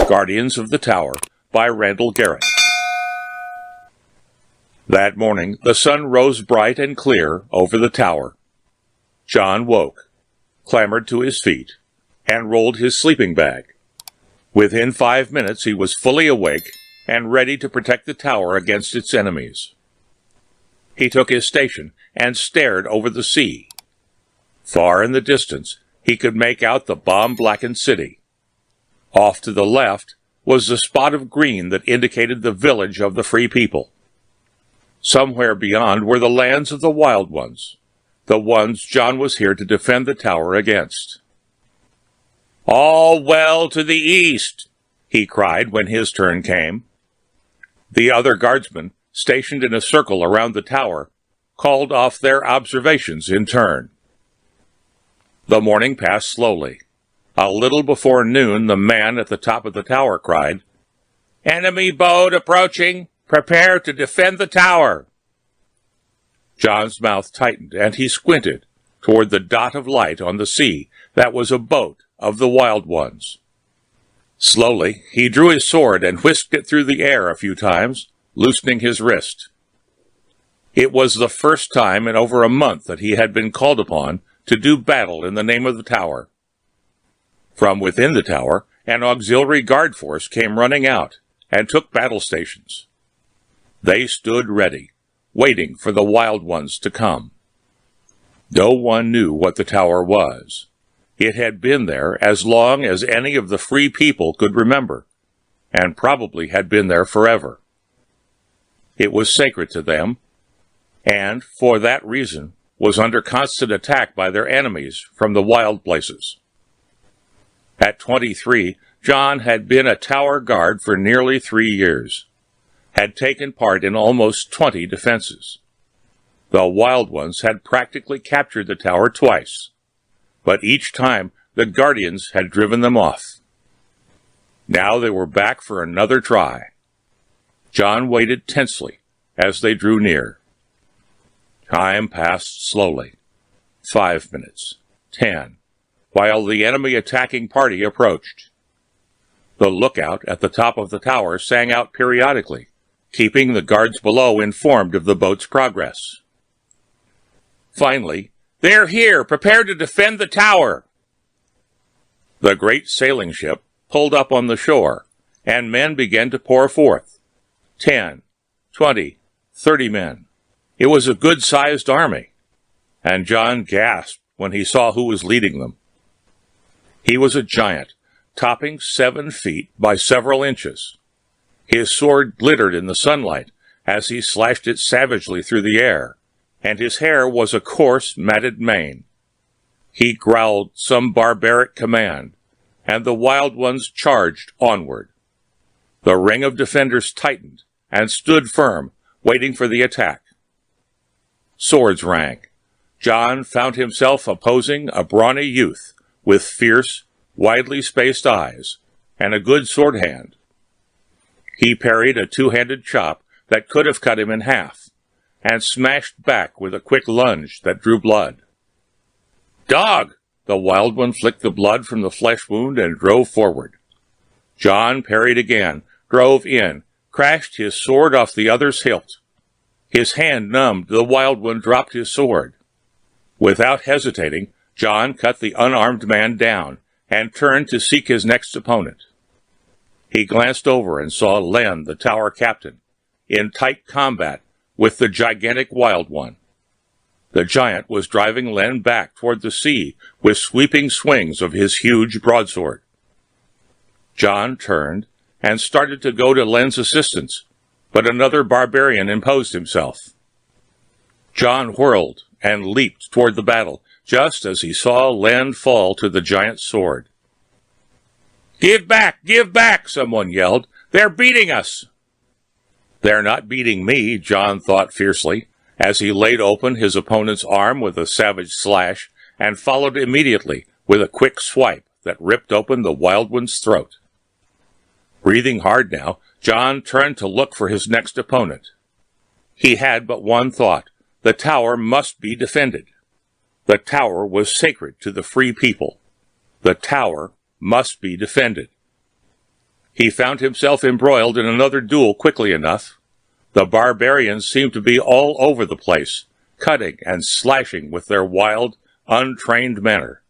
Guardians of the Tower by Randall Garrett. That morning, the sun rose bright and clear over the tower. John woke, clambered to his feet, and rolled his sleeping bag. Within 5 minutes, he was fully awake and ready to protect the tower against its enemies. He took his station and stared over the sea. Far in the distance, he could make out the bomb-blackened city. Off to the left was the spot of green that indicated the village of the free people. Somewhere beyond were the lands of the wild ones, the ones John was here to defend the tower against. "All well to the east," he cried when his turn came. The other guardsmen, stationed in a circle around the tower, called off their observations in turn. The morning passed slowly. A little before noon, the man at the top of the tower cried, "Enemy boat approaching! Prepare to defend the tower!" John's mouth tightened, and he squinted toward the dot of light on the sea that was a boat of the wild ones. Slowly, he drew his sword and whisked it through the air a few times, loosening his wrist. It was the first time in over a month that he had been called upon to do battle in the name of the tower. From within the tower, an auxiliary guard force came running out and took battle stations. They stood ready, waiting for the wild ones to come. No one knew what the tower was. It had been there as long as any of the free people could remember, and probably had been there forever. It was sacred to them, and, for that reason, was under constant attack by their enemies from the wild places. At 23, John had been a tower guard for nearly 3 years, had taken part in almost 20 defenses. The wild ones had practically captured the tower twice, but each time the Guardians had driven them off. Now they were back for another try. John waited tensely as they drew near. Time passed slowly. 5 minutes, 10, while the enemy attacking party approached. The lookout at the top of the tower sang out periodically, keeping the guards below informed of the boat's progress. Finally, "They're here! Prepare to defend the tower!" The great sailing ship pulled up on the shore, and men began to pour forth. 10, 20, 30 men. It was a good-sized army, and John gasped when he saw who was leading them. He was a giant, topping 7 feet by several inches. His sword glittered in the sunlight as he slashed it savagely through the air, and his hair was a coarse, matted mane. He growled some barbaric command, and the wild ones charged onward. The ring of defenders tightened and stood firm, waiting for the attack. Swords rang. John found himself opposing a brawny youth with fierce, widely spaced eyes and a good sword hand. He parried a two-handed chop that could have cut him in half, and smashed back with a quick lunge that drew blood. "Dog!" The wild one flicked the blood from the flesh wound and drove forward. John parried again, drove in, crashed his sword off the other's hilt. His hand numbed, the wild one dropped his sword. Without hesitating, John cut the unarmed man down and turned to seek his next opponent. He glanced over and saw Len, the tower captain, in tight combat with the gigantic wild one. The giant was driving Len back toward the sea with sweeping swings of his huge broadsword. John turned and started to go to Len's assistance, but another barbarian imposed himself. John whirled and leaped toward the battle, just as he saw Len fall to the giant's sword. Give back, someone yelled. "They're beating us!" "They're not beating me," John thought fiercely, as he laid open his opponent's arm with a savage slash, and followed immediately with a quick swipe that ripped open the wild one's throat. Breathing hard now, John turned to look for his next opponent. He had but one thought: the tower must be defended. The tower was sacred to the free people. The tower must be defended. He found himself embroiled in another duel quickly enough. The barbarians seemed to be all over the place, cutting and slashing with their wild, untrained manner.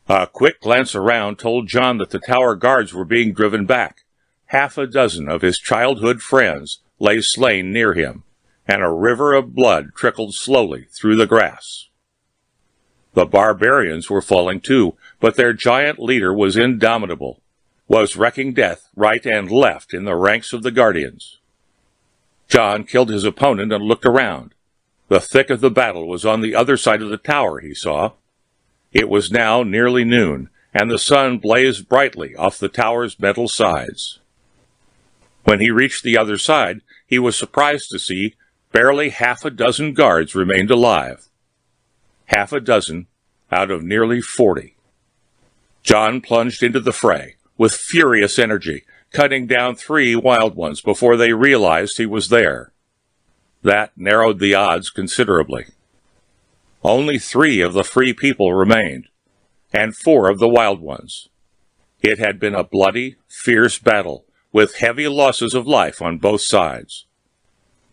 A quick glance around told John that the tower guards were being driven back. Half a dozen of his childhood friends lay slain near him, and a river of blood trickled slowly through the grass. The barbarians were falling too, but their giant leader was indomitable, was wrecking death right and left in the ranks of the guardians. John killed his opponent and looked around. The thick of the battle was on the other side of the tower, he saw. It was now nearly noon, and the sun blazed brightly off the tower's metal sides. When he reached the other side, he was surprised to see barely half a dozen guards remained alive. Half a dozen out of nearly 40. John plunged into the fray with furious energy, cutting down 3 wild ones before they realized he was there. That narrowed the odds considerably. Only 3 of the free people remained, and 4 of the wild ones. It had been a bloody, fierce battle, with heavy losses of life on both sides.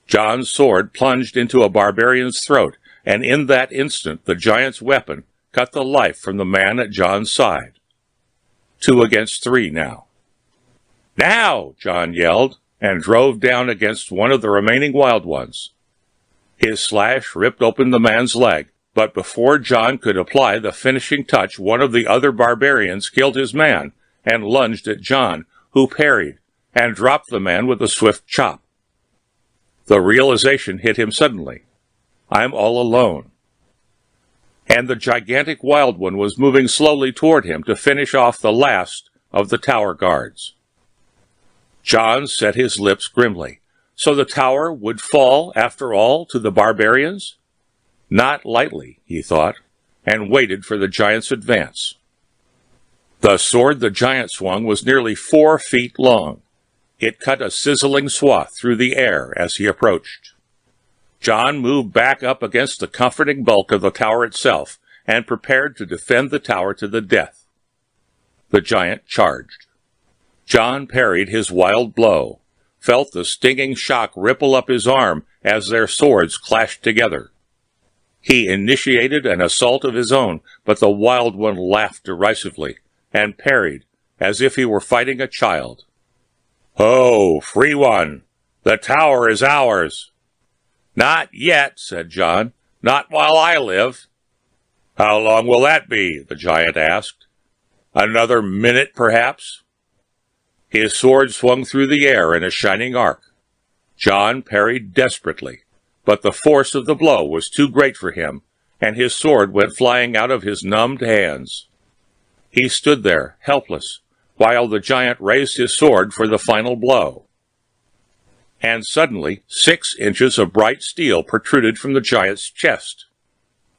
John's sword plunged into a barbarian's throat, and in that instant the giant's weapon cut the life from the man at John's side. 2 against 3 now. "Now!" John yelled, and drove down against one of the remaining wild ones. His slash ripped open the man's leg, but before John could apply the finishing touch, one of the other barbarians killed his man and lunged at John, who parried and dropped the man with a swift chop. The realization hit him suddenly. I'm all alone. And the gigantic wild one was moving slowly toward him to finish off the last of the tower guards. John set his lips grimly. So the tower would fall, after all, to the barbarians? Not lightly, he thought, and waited for the giant's advance. The sword the giant swung was nearly 4 feet long. It cut a sizzling swath through the air as he approached. John moved back up against the comforting bulk of the tower itself and prepared to defend the tower to the death. The giant charged. John parried his wild blow, felt the stinging shock ripple up his arm as their swords clashed together. He initiated an assault of his own, but the wild one laughed derisively and parried as if he were fighting a child. "Oh, free one! The tower is ours!" "Not yet," said John. "Not while I live." "How long will that be?" the giant asked. "Another minute, perhaps?" His sword swung through the air in a shining arc. John parried desperately, but the force of the blow was too great for him, and his sword went flying out of his numbed hands. He stood there, helpless, while the giant raised his sword for the final blow. And suddenly 6 inches of bright steel protruded from the giant's chest.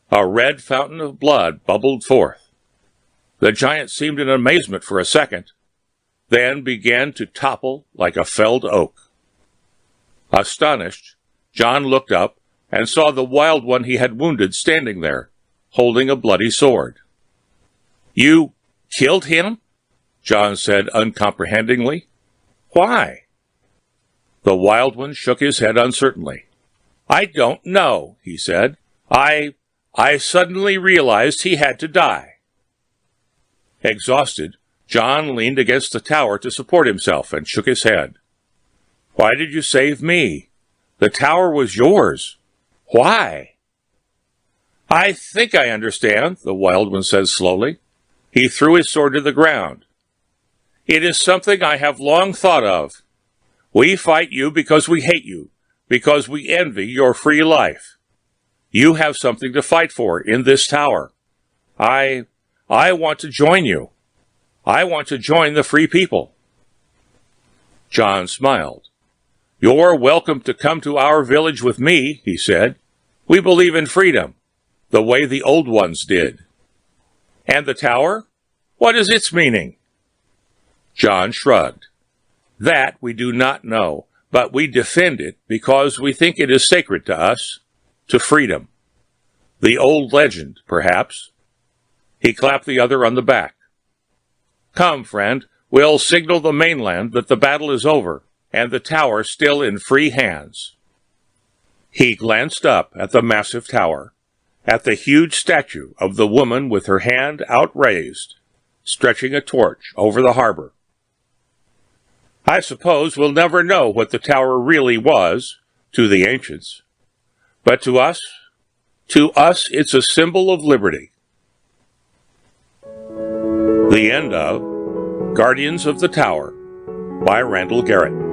A red fountain of blood bubbled forth. The giant seemed in amazement for a second, then began to topple like a felled oak. Astonished, John looked up and saw the wild one he had wounded standing there, holding a bloody sword. "You killed him?" John said uncomprehendingly. "Why?" The wild one shook his head uncertainly. "I don't know," he said. I suddenly realized he had to die." Exhausted, John leaned against the tower to support himself and shook his head. "Why did you save me? The tower was yours. Why?" "I think I understand," the wild one said slowly. He threw his sword to the ground. "It is something I have long thought of. We fight you because we hate you, because we envy your free life. You have something to fight for in this tower. I want to join you. I want to join the free people." John smiled. "You're welcome to come to our village with me," he said. "We believe in freedom, the way the old ones did." "And the tower? What is its meaning?" John shrugged. "That we do not know, but we defend it because we think it is sacred to us, to freedom. The old legend, perhaps." He clapped the other on the back. "Come, friend, will signal the mainland that the battle is over and the tower still in free hands. He glanced up at the massive tower, at the huge statue of the woman with her hand outraised, stretching a torch over the harbor. I suppose we'll never know what the tower really was to the ancients, but to us it's a symbol of liberty. The end of Guardians of the Tower by Randall Garrett.